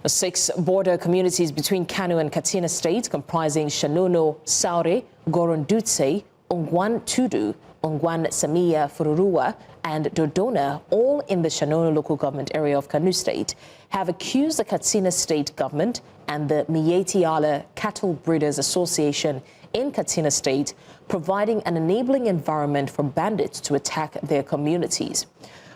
6 border communities between Kano and Katsina State, comprising Shanono, Saure, Gorondutse, Ongwan Tudu, Ongwan Samia Fururua, and Dodona, all in the Shanono local government area of Kano State, have accused the Katsina State government and the Miyetti Allah Cattle Breeders Association in Katsina State providing an enabling environment for bandits to attack their communities.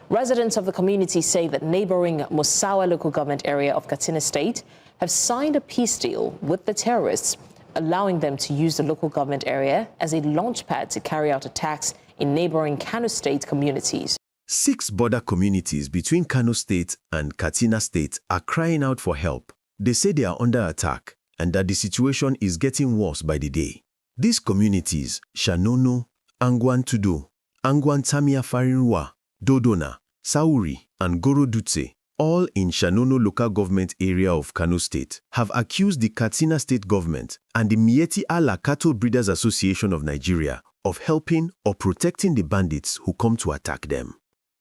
Residents of the community say that neighboring Musawa local government area of Katsina State have signed a peace deal with the terrorists, allowing them to use the local government area as a launchpad to carry out attacks in neighboring Kano State communities. 6 border communities between Kano State and Katsina State are crying out for help. They say they are under attack and that the situation is getting worse by the day. These communities, Shanono, Angwan Tudo, Angwan Tamia Farinwa, Dodona, Sauri, and Gorodutse, all in Shanono local government area of Kano State, have accused the Katsina State government and the Miyetti Allah Cattle Breeders Association of Nigeria of helping or protecting the bandits who come to attack them.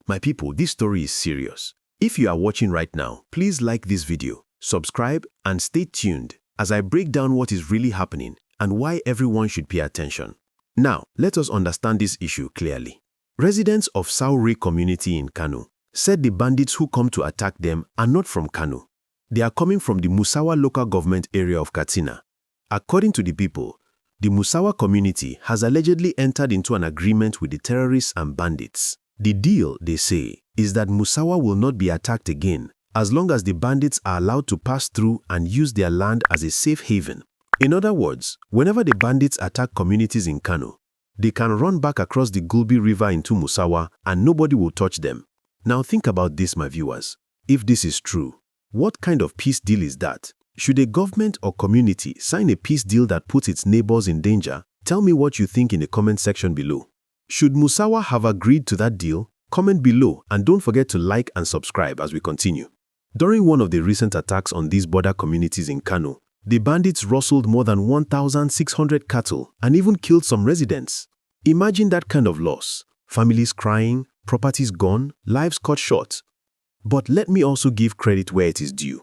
My people, this story is serious. If you are watching right now, please like this video, subscribe, and stay tuned as I break down what is really happening and why everyone should pay attention. Now, let us understand this issue clearly. Residents of Sauri community in Kano said the bandits who come to attack them are not from Kano. They are coming from the Musawa local government area of Katsina. According to the people, the Musawa community has allegedly entered into an agreement with the terrorists and bandits. The deal, they say, is that Musawa will not be attacked again as long as the bandits are allowed to pass through and use their land as a safe haven. In other words, whenever the bandits attack communities in Kano, they can run back across the Gulbi River into Musawa and nobody will touch them. Now think about this, my viewers. If this is true, what kind of peace deal is that? Should a government or community sign a peace deal that puts its neighbors in danger? Tell me what you think in the comment section below. Should Musawa have agreed to that deal? Comment below and don't forget to like and subscribe as we continue. During one of the recent attacks on these border communities in Kano, the bandits rustled more than 1,600 cattle and even killed some residents. Imagine that kind of loss. Families crying, properties gone, lives cut short. But let me also give credit where it is due.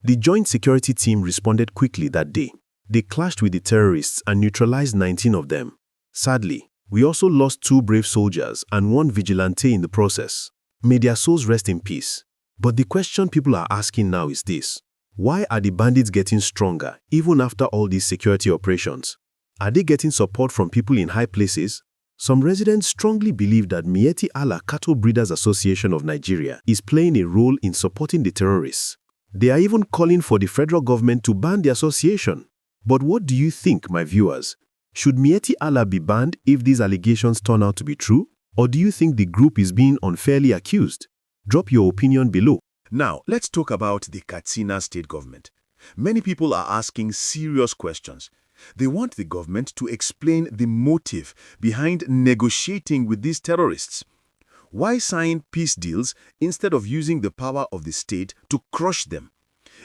The joint security team responded quickly that day. They clashed with the terrorists and neutralized 19 of them. Sadly, we also lost 2 brave soldiers and 1 vigilante in the process. May their souls rest in peace. But the question people are asking now is this: why are the bandits getting stronger even after all these security operations? Are they getting support from people in high places? Some residents strongly believe that Miyetti Allah Cattle Breeders Association of Nigeria is playing a role in supporting the terrorists. They are even calling for the federal government to ban the association. But what do you think, my viewers? Should Miyetti Allah be banned if these allegations turn out to be true? Or do you think the group is being unfairly accused? Drop your opinion below. Now, let's talk about the Katsina State government. Many people are asking serious questions. They want the government to explain the motive behind negotiating with these terrorists. Why sign peace deals instead of using the power of the state to crush them?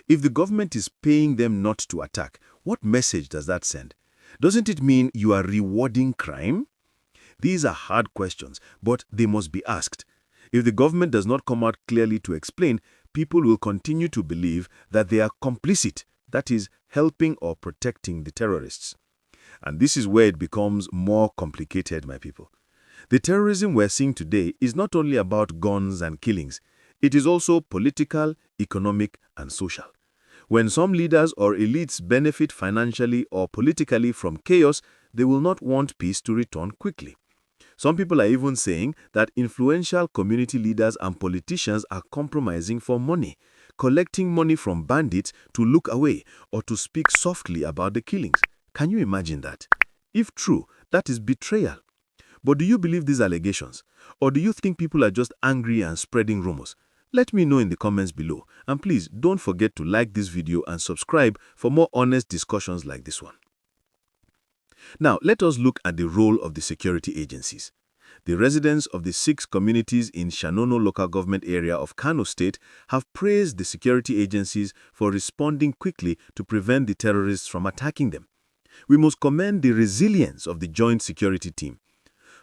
If the government is paying them not to attack, what message does that send? Doesn't it mean you are rewarding crime? These are hard questions, but they must be asked. If the government does not come out clearly to explain, people will continue to believe that they are complicit, that is, helping or protecting the terrorists. And this is where it becomes more complicated, my people. The terrorism we're seeing today is not only about guns and killings. It is also political, economic, and social. When some leaders or elites benefit financially or politically from chaos, they will not want peace to return quickly. Some people are even saying that influential community leaders and politicians are compromising for money, collecting money from bandits to look away or to speak softly about the killings. Can you imagine that? If true, that is betrayal. But do you believe these allegations? Or do you think people are just angry and spreading rumors? Let me know in the comments below. And please don't forget to like this video and subscribe for more honest discussions like this one. Now, let us look at the role of the security agencies. The residents of the 6 communities in Shanono local government area of Kano State have praised the security agencies for responding quickly to prevent the terrorists from attacking them. We must commend the resilience of the joint security team.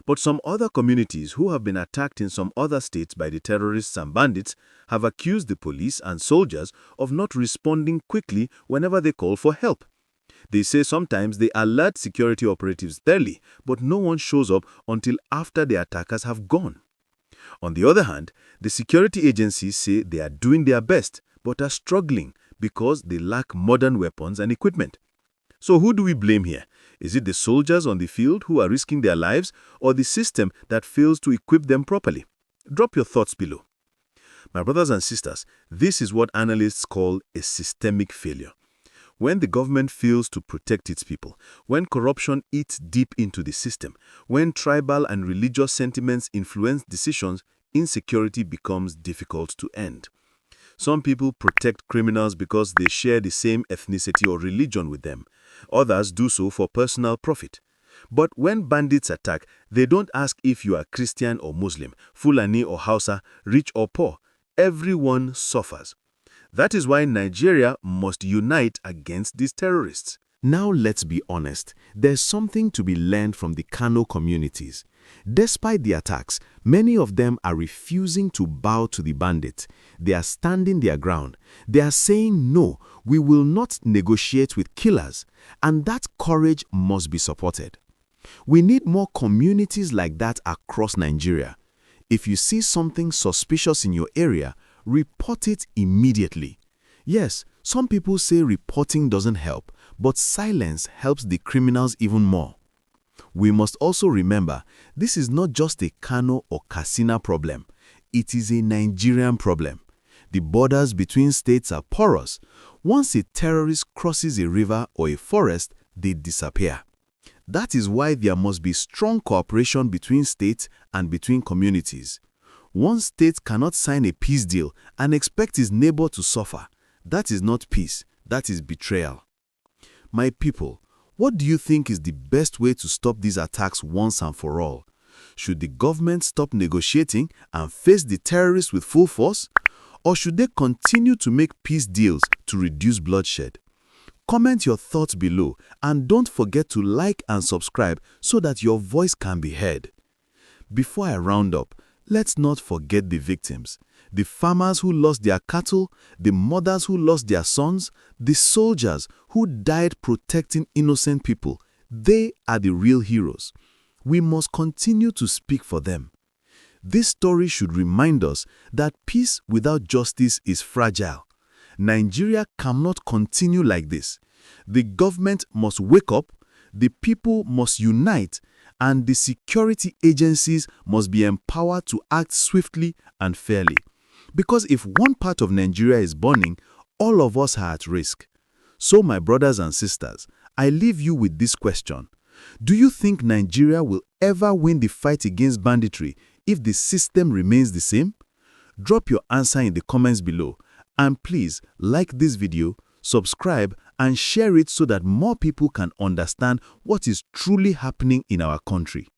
But some other communities who have been attacked in some other states by the terrorists and bandits have accused the police and soldiers of not responding quickly whenever they call for help. They say sometimes they alert security operatives early, but no one shows up until after the attackers have gone. On the other hand, the security agencies say they are doing their best, but are struggling because they lack modern weapons and equipment. So who do we blame here? Is it the soldiers on the field who are risking their lives, or the system that fails to equip them properly? Drop your thoughts below. My brothers and sisters, this is what analysts call a systemic failure. When the government fails to protect its people, when corruption eats deep into the system, when tribal and religious sentiments influence decisions, insecurity becomes difficult to end. Some people protect criminals because they share the same ethnicity or religion with them. Others do so for personal profit. But when bandits attack, they don't ask if you are Christian or Muslim, Fulani or Hausa, rich or poor. Everyone suffers. That is why Nigeria must unite against these terrorists. Now let's be honest, there's something to be learned from the Kano communities. Despite the attacks, many of them are refusing to bow to the bandits. They are standing their ground. They are saying, no, we will not negotiate with killers, and that courage must be supported. We need more communities like that across Nigeria. If you see something suspicious in your area, report it immediately. Yes, some people say reporting doesn't help, but silence helps the criminals even more. We must also remember, this is not just a Kano or Katsina problem. It is a Nigerian problem. The borders between states are porous. Once a terrorist crosses a river or a forest, they disappear. That is why there must be strong cooperation between states and between communities. One state cannot sign a peace deal and expect its neighbor to suffer. That is not peace, that is betrayal. My people, what do you think is the best way to stop these attacks once and for all? Should the government stop negotiating and face the terrorists with full force? Or should they continue to make peace deals to reduce bloodshed? Comment your thoughts below and don't forget to like and subscribe so that your voice can be heard. Before I round up, let's not forget the victims. The farmers who lost their cattle, the mothers who lost their sons, the soldiers who died protecting innocent people. They are the real heroes. We must continue to speak for them. This story should remind us that peace without justice is fragile. Nigeria cannot continue like this. The government must wake up, the people must unite, and the security agencies must be empowered to act swiftly and fairly. Because if one part of Nigeria is burning, all of us are at risk. So, my brothers and sisters, I leave you with this question. Do you think Nigeria will ever win the fight against banditry if the system remains the same? Drop your answer in the comments below. And please, like this video, subscribe, and share it so that more people can understand what is truly happening in our country.